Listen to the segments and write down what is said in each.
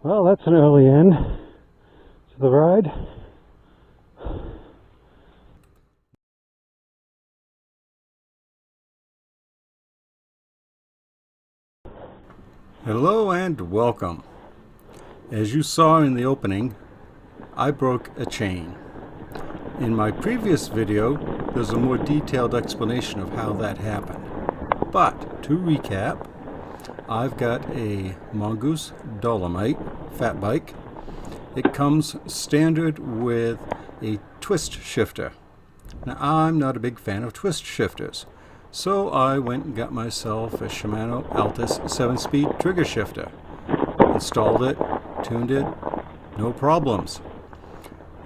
Well, that's an early end to the ride. Hello and welcome. As you saw in the opening, I broke a chain. In my previous video, there's a more detailed explanation of how that happened. But to recap, I've got a Mongoose Dolomite fat bike. It comes standard with a twist shifter. Now, I'm not a big fan of twist shifters, so I went and got myself a Shimano Altus 7-speed trigger shifter. Installed it, tuned it, no problems.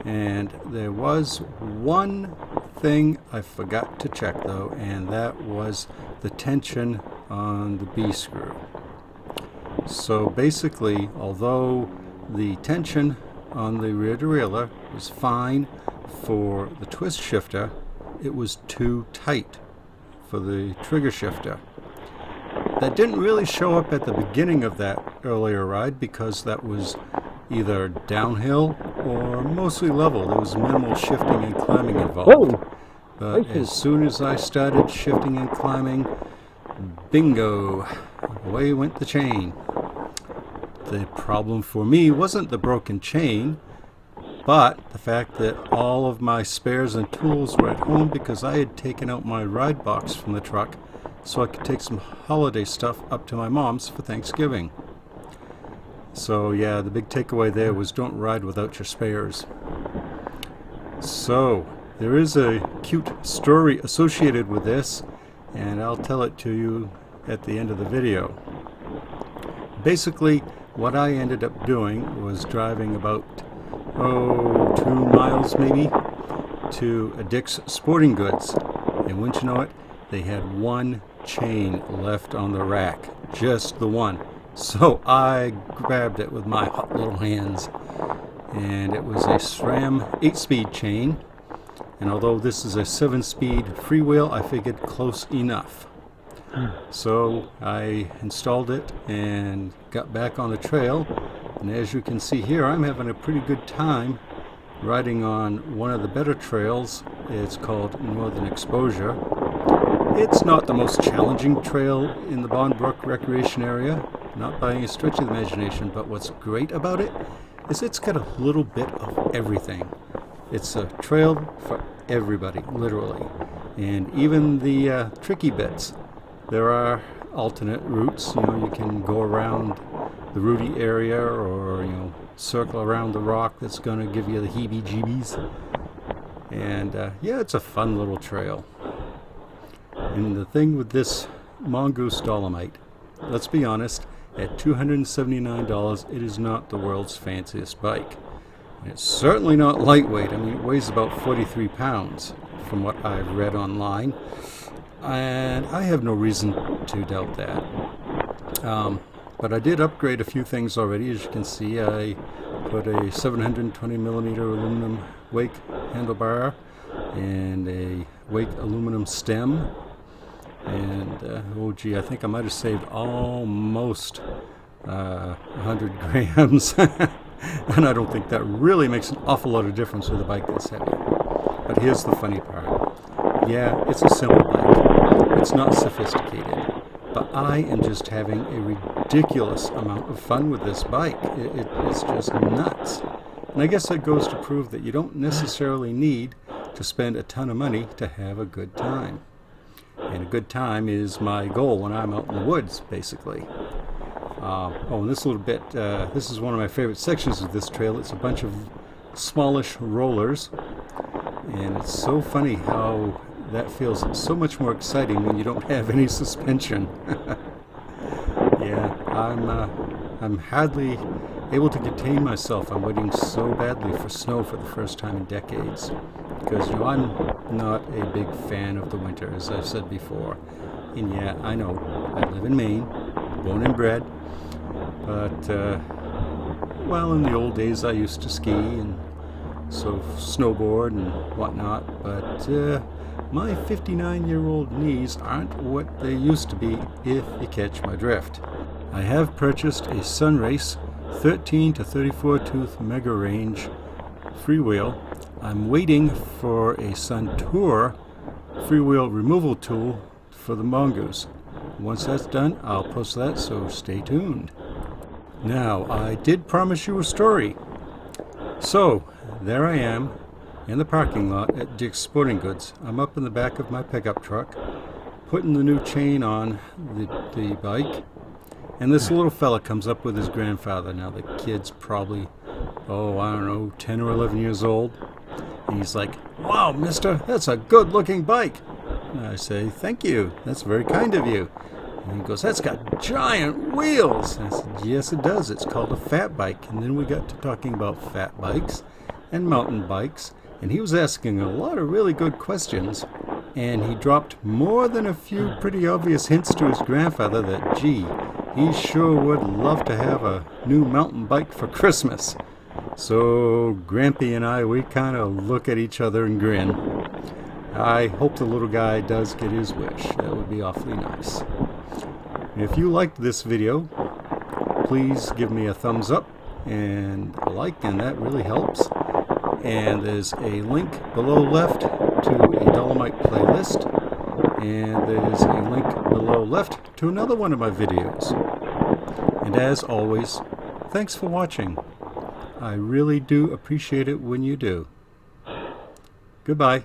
And there was one thing I forgot to check though, and that was the tension on the B screw. So basically, although the tension on the rear derailleur was fine for the twist shifter, it was too tight for the trigger shifter. That didn't really show up at the beginning of that earlier ride because that was either downhill or mostly level. There was minimal shifting and climbing involved. Whoa. But as soon as I started shifting and climbing, bingo, away went the chain. The problem for me wasn't the broken chain, but the fact that all of my spares and tools were at home because I had taken out my ride box from the truck so I could take some holiday stuff up to my mom's for Thanksgiving. So yeah, the big takeaway there was don't ride without your spares. So there is a cute story associated with this, and I'll tell it to you at the end of the video. Basically, what I ended up doing was driving about 2 miles maybe to a Dick's Sporting Goods, and wouldn't you know it, they had one chain left on the rack, just the one. So I grabbed it with my hot little hands, and it was a SRAM 8-speed chain, and although this is a 7-speed freewheel, I figured close enough. So I installed it and got back on the trail, and as you can see here, I'm having a pretty good time riding on one of the better trails. It's called Northern Exposure. It's not the most challenging trail in the Bond Brook Recreation Area, not by any stretch of the imagination, but what's great about it is it's got a little bit of everything. It's a trail for everybody, literally. And even the tricky bits. There are alternate routes. You can go around the rooty area or, circle around the rock that's going to give you the heebie-jeebies. And yeah, it's a fun little trail. And the thing with this Mongoose Dolomite, let's be honest, at $279, it is not the world's fanciest bike. And it's certainly not lightweight. I mean, it weighs about 43 pounds from what I've read online. And I have no reason to doubt that. But I did upgrade a few things already. As you can see, I put a 720 millimeter aluminum wake handlebar and a wake aluminum stem. And oh gee, I think I might have saved almost 100 grams. And I don't think that really makes an awful lot of difference with a bike that's heavy. But here's the funny part. Yeah, it's a simple bike. It's not sophisticated. But I am just having a ridiculous amount of fun with this bike. It's just nuts. And I guess that goes to prove that you don't necessarily need to spend a ton of money to have a good time. And a good time is my goal when I'm out in the woods, basically. And this little bit, this is one of my favorite sections of this trail. It's a bunch of smallish rollers. And it's so funny how that feels so much more exciting when you don't have any suspension. Yeah, I'm hardly able to contain myself. I'm waiting so badly for snow for the first time in decades. Because, I'm not a big fan of the winter, as I've said before. And yeah, I know, I live in Maine, born and bred. But, in the old days I used to ski and so snowboard and whatnot. But my 59-year-old knees aren't what they used to be, if you catch my drift. I have purchased a Sunrace 13 to 34 tooth mega range freewheel. I'm waiting for a Suntour freewheel removal tool for the Mongoose. Once that's done, I'll post that, so stay tuned. Now, I did promise you a story. So, there I am in the parking lot at Dick's Sporting Goods. I'm up in the back of my pickup truck, putting the new chain on the bike, and this little fella comes up with his grandfather. Now, the kid's probably, I don't know, 10 or 11 years old. And he's like, "Wow, mister, that's a good-looking bike." And I say, "Thank you. That's very kind of you." And he goes, "That's got giant wheels." And I said, "Yes, it does. It's called a fat bike." And then we got to talking about fat bikes and mountain bikes. And he was asking a lot of really good questions. And he dropped more than a few pretty obvious hints to his grandfather that, gee, he sure would love to have a new mountain bike for Christmas. So Grampy and I, we kind of look at each other and grin. I hope the little guy does get his wish. That would be awfully nice. If you liked this video, please give me a thumbs up and a like, and that really helps. And there's a link below left to a Dolomite playlist, and there's a link below left to another one of my videos. And as always, thanks for watching. I really do appreciate it when you do. Goodbye.